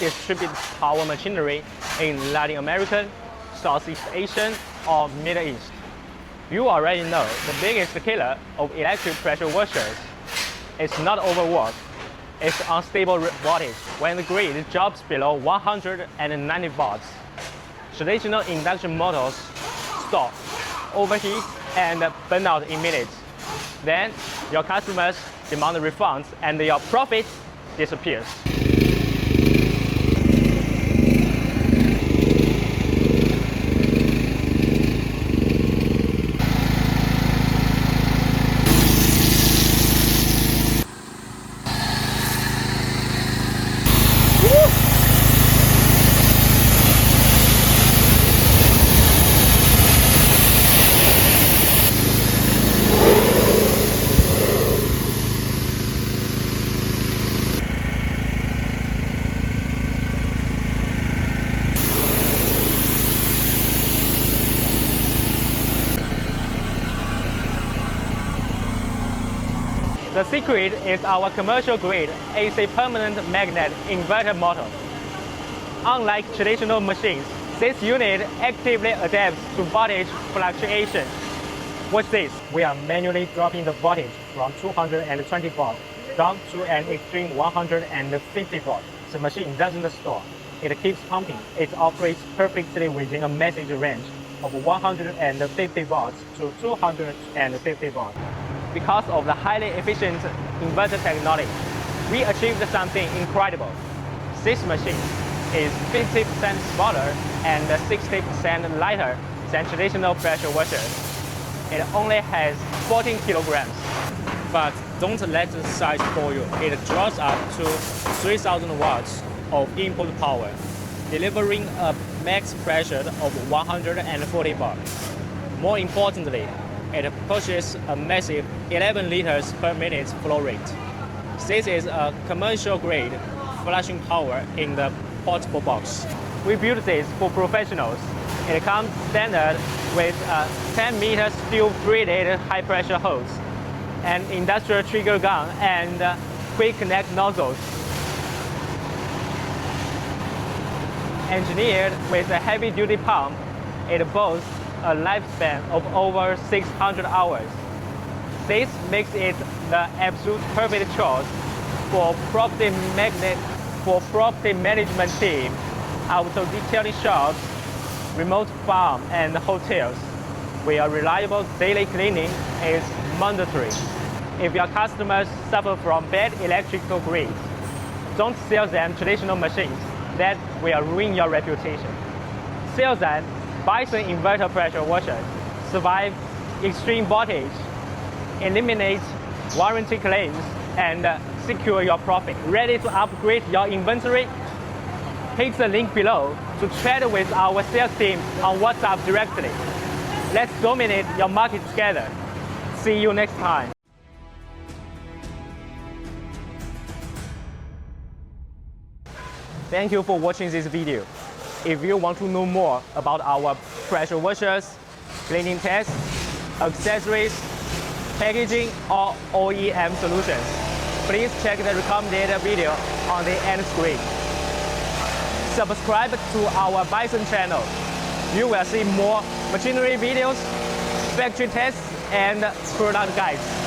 distributed power machinery in Latin American, Southeast Asian, or Middle East. You already know the biggest killer of electric pressure washers is not overwork, it's unstable voltage when the grid drops below 190 volts. Traditional induction motors stop, overheat, and burn out in minutes. Then your customers demand refunds and your profit disappears. The secret is our commercial-grade AC permanent magnet inverter motor. Unlike traditional machines, this unit actively adapts to voltage fluctuations. Watch this. We are manually dropping the voltage from 220 volts down to an extreme 150 volts. The machine doesn't stop. It keeps pumping. It operates perfectly within a message range of 150 volts to 250 volts. Because of the highly efficient inverter technology, we achieved something incredible. This machine is 50% smaller and 60% lighter than traditional pressure washers. It only has 14 kilograms. But don't let the size fool you. It draws up to 3,000 watts of input power, delivering a max pressure of 140 bar. More importantly, it pushes a massive 11 liters per minute flow rate. This is a commercial-grade flushing power in the portable box. We built this for professionals. It comes standard with a 10-meter steel-braided high-pressure hose, an industrial trigger gun, and quick connect nozzles. Engineered with a heavy-duty pump, it boasts a lifespan of over 600 hours. This makes it the absolute perfect choice for property management team, auto detailing shops, remote farm, and hotels, where reliable daily cleaning is mandatory. If your customers suffer from bad electrical grids, don't sell them traditional machines. That will ruin your reputation. Sell them Bison inverter pressure washers. Survive extreme voltage, eliminate warranty claims, and secure your profit. Ready to upgrade your inventory? Hit the link below to chat with our sales team on WhatsApp directly. Let's dominate your market together. See you next time. Thank you for watching this video. If you want to know more about our pressure washers, cleaning tests, accessories, packaging, or OEM solutions, please check the recommended video on the end screen. Subscribe to our Bison channel. You will see more machinery videos, factory tests, and product guides.